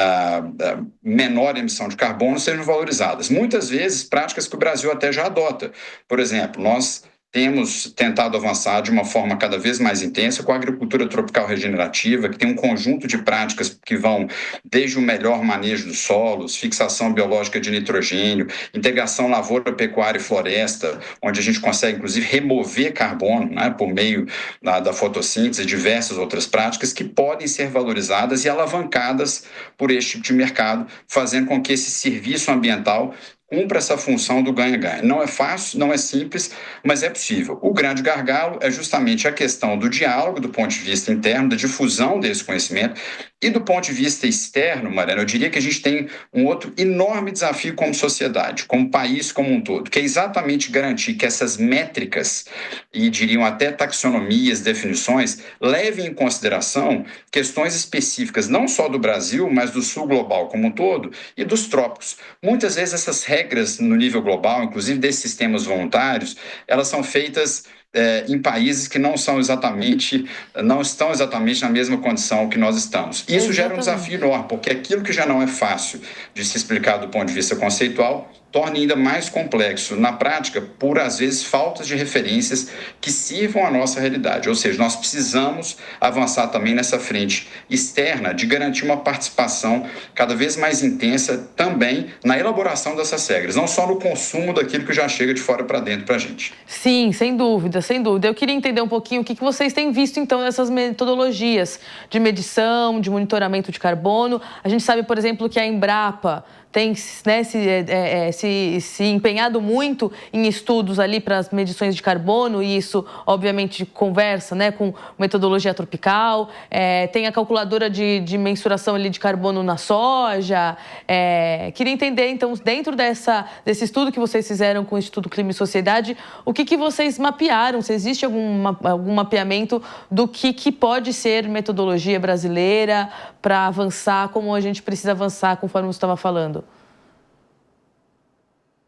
menor emissão de carbono sejam valorizadas. Muitas vezes, práticas que o Brasil até já adota. Por exemplo, nós temos tentado avançar de uma forma cada vez mais intensa com a agricultura tropical regenerativa, que tem um conjunto de práticas que vão desde o melhor manejo dos solos, fixação biológica de nitrogênio, integração lavoura, pecuária e floresta, onde a gente consegue, inclusive, remover carbono, né, por meio da fotossíntese e diversas outras práticas que podem ser valorizadas e alavancadas por este tipo de mercado, fazendo com que esse serviço ambiental cumpra essa função do ganha-ganha. Não é fácil, não é simples, mas é possível. O grande gargalo é justamente a questão do diálogo do ponto de vista interno, da difusão desse conhecimento, e do ponto de vista externo, Mariana, eu diria que a gente tem um outro enorme desafio como sociedade, como país como um todo, que é exatamente garantir que essas métricas, e diriam até taxonomias, definições, levem em consideração questões específicas, não só do Brasil, mas do sul global como um todo, e dos trópicos. Muitas vezes essas regras no nível global, inclusive desses sistemas voluntários, elas são feitas em países que não estão exatamente na mesma condição que nós estamos. Isso gera um desafio enorme, porque aquilo que já não é fácil de se explicar do ponto de vista conceitual torna ainda mais complexo na prática por, às vezes, faltas de referências que sirvam à nossa realidade. Ou seja, nós precisamos avançar também nessa frente externa de garantir uma participação cada vez mais intensa também na elaboração dessas regras, não só no consumo daquilo que já chega de fora para dentro para a gente. Sim, sem dúvida, sem dúvida. Eu queria entender um pouquinho o que vocês têm visto, então, nessas metodologias de medição, de monitoramento de carbono. A gente sabe, por exemplo, que a Embrapa tem, né, se empenhado muito em estudos ali para as medições de carbono, e isso, obviamente, conversa, né, com metodologia tropical. Tem a calculadora de mensuração ali de carbono na soja. Queria entender, então, dentro desse estudo que vocês fizeram com o Instituto Clima e Sociedade, o que vocês mapearam? Se existe algum mapeamento do que pode ser metodologia brasileira para avançar, como a gente precisa avançar, conforme você estava falando?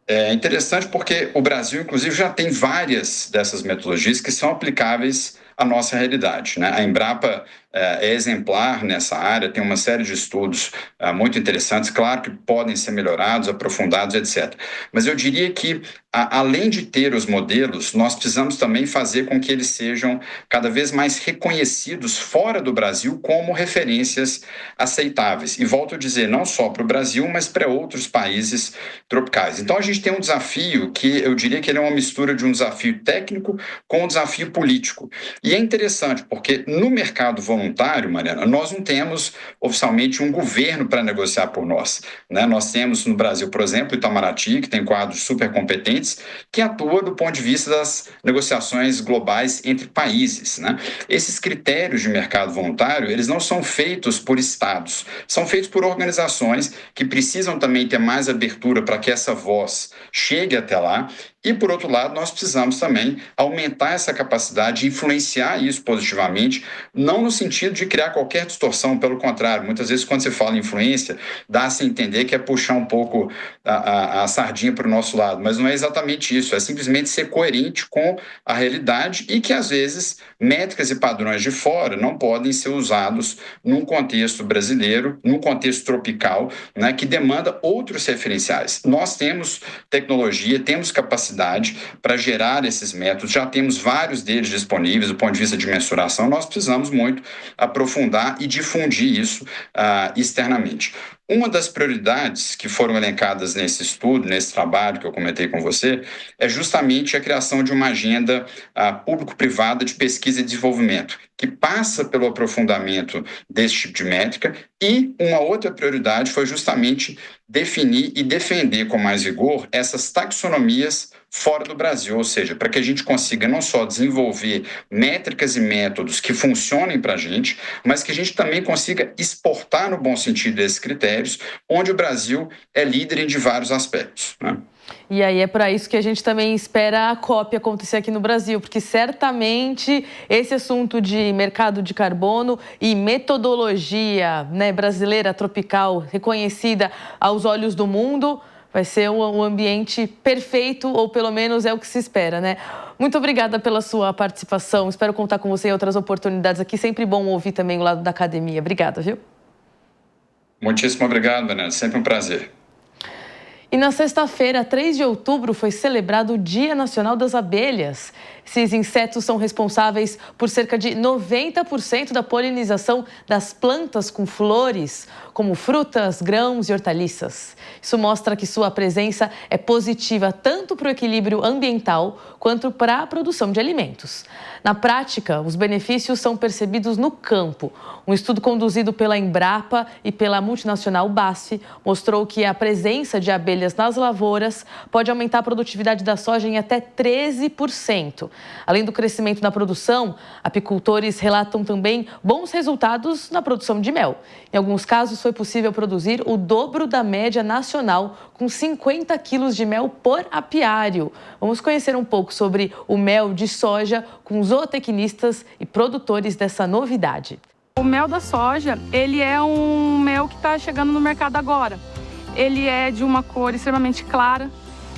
É interessante porque o Brasil, inclusive, já tem várias dessas metodologias que são aplicáveis à nossa realidade, né? A Embrapa é exemplar nessa área, tem uma série de estudos muito interessantes, claro que podem ser melhorados, aprofundados, etc. Mas eu diria que, além de ter os modelos, nós precisamos também fazer com que eles sejam cada vez mais reconhecidos fora do Brasil como referências aceitáveis. E volto a dizer, não só para o Brasil, mas para outros países tropicais. Então, a gente tem um desafio que eu diria que ele é uma mistura de um desafio técnico com um desafio político. E é interessante, porque no mercado voluntário, Mariana, nós não temos oficialmente um governo para negociar por nós, né? Nós temos no Brasil, por exemplo, Itamaraty, que tem quadros super competentes, que atua do ponto de vista das negociações globais entre países, né? Esses critérios de mercado voluntário, eles não são feitos por estados, são feitos por organizações que precisam também ter mais abertura para que essa voz chegue até lá. E, por outro lado, nós precisamos também aumentar essa capacidade de influenciar isso positivamente, não no sentido de criar qualquer distorção, pelo contrário, muitas vezes quando se fala em influência, dá-se a entender que é puxar um pouco a sardinha para o nosso lado, mas não é exatamente isso, é simplesmente ser coerente com a realidade e que, às vezes, métricas e padrões de fora não podem ser usados num contexto brasileiro, num contexto tropical, né, que demanda outros referenciais. Nós temos tecnologia, temos capacidade para gerar esses métodos, já temos vários deles disponíveis do ponto de vista de mensuração, nós precisamos muito aprofundar e difundir isso externamente. Uma das prioridades que foram elencadas nesse estudo, nesse trabalho que eu comentei com você, é justamente a criação de uma agenda público-privada de pesquisa e desenvolvimento, que passa pelo aprofundamento desse tipo de métrica, e uma outra prioridade foi justamente definir e defender com mais rigor essas taxonomias fora do Brasil, ou seja, para que a gente consiga não só desenvolver métricas e métodos que funcionem para a gente, mas que a gente também consiga exportar no bom sentido desses critérios, onde o Brasil é líder em vários aspectos, né? E aí é para isso que a gente também espera a COP acontecer aqui no Brasil, porque certamente esse assunto de mercado de carbono e metodologia, né, brasileira, tropical, reconhecida aos olhos do mundo, vai ser um ambiente perfeito, ou pelo menos é o que se espera, né? Muito obrigada pela sua participação, espero contar com você em outras oportunidades aqui, sempre bom ouvir também o lado da academia. Obrigada, viu? Muitíssimo obrigado, Daniela, sempre um prazer. E na sexta-feira, 3 de outubro, foi celebrado o Dia Nacional das Abelhas. Esses insetos são responsáveis por cerca de 90% da polinização das plantas com flores, como frutas, grãos e hortaliças. Isso mostra que sua presença é positiva tanto para o equilíbrio ambiental quanto para a produção de alimentos. Na prática, os benefícios são percebidos no campo. Um estudo conduzido pela Embrapa e pela multinacional BASF mostrou que a presença de abelhas nas lavouras pode aumentar a produtividade da soja em até 13%. Além do crescimento na produção, apicultores relatam também bons resultados na produção de mel. Em alguns casos, foi possível produzir o dobro da média nacional, com 50 quilos de mel por apiário. Vamos conhecer um pouco sobre o mel de soja com zootecnistas e produtores dessa novidade. O mel da soja, ele é um mel que está chegando no mercado agora. Ele é de uma cor extremamente clara,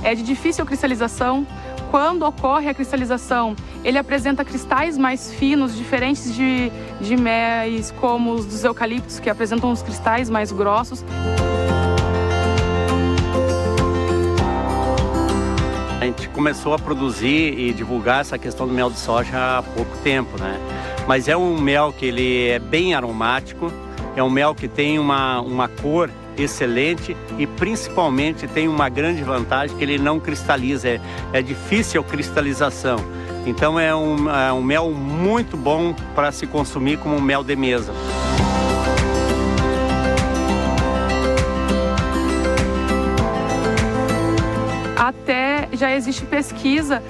é de difícil cristalização. Quando ocorre a cristalização, ele apresenta cristais mais finos, diferentes de méis como os dos eucaliptos, que apresentam os cristais mais grossos. A gente começou a produzir e divulgar essa questão do mel de soja há pouco tempo, né? Mas é um mel que ele é bem aromático, é um mel que tem uma cor excelente e principalmente tem uma grande vantagem que ele não cristaliza, é difícil a cristalização. Então é um mel muito bom para se consumir como um mel de mesa. Até já existe pesquisa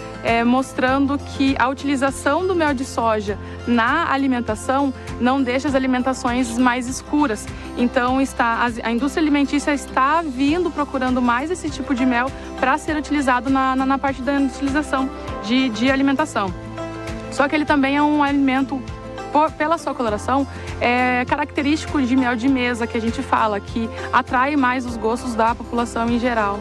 mostrando que a utilização do mel de soja na alimentação não deixa as alimentações mais escuras. Então a indústria alimentícia está procurando mais esse tipo de mel para ser utilizado na parte da industrialização de alimentação. Só que ele também é um alimento, pela sua coloração, característico de mel de mesa, que a gente fala, que atrai mais os gostos da população em geral.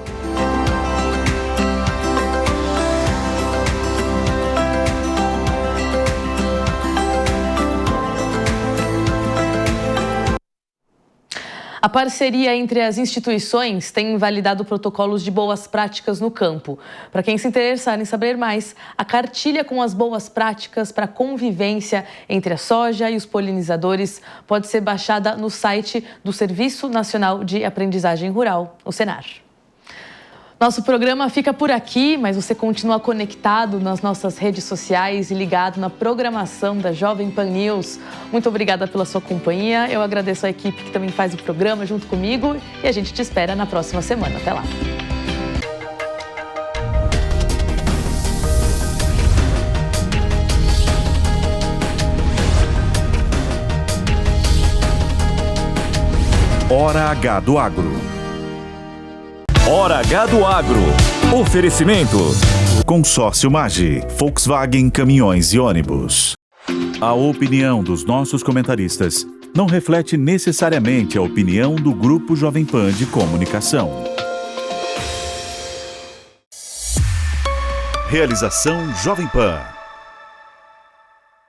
A parceria entre as instituições tem validado protocolos de boas práticas no campo. Para quem se interessar em saber mais, a cartilha com as boas práticas para a convivência entre a soja e os polinizadores pode ser baixada no site do Serviço Nacional de Aprendizagem Rural, o Senar. Nosso programa fica por aqui, mas você continua conectado nas nossas redes sociais e ligado na programação da Jovem Pan News. Muito obrigada pela sua companhia. Eu agradeço a equipe que também faz o programa junto comigo e a gente te espera na próxima semana. Até lá. Hora H do Agro. Hora H do Agro. Oferecimento. Consórcio Magi, Volkswagen Caminhões e Ônibus. A opinião dos nossos comentaristas não reflete necessariamente a opinião do Grupo Jovem Pan de Comunicação. Realização Jovem Pan.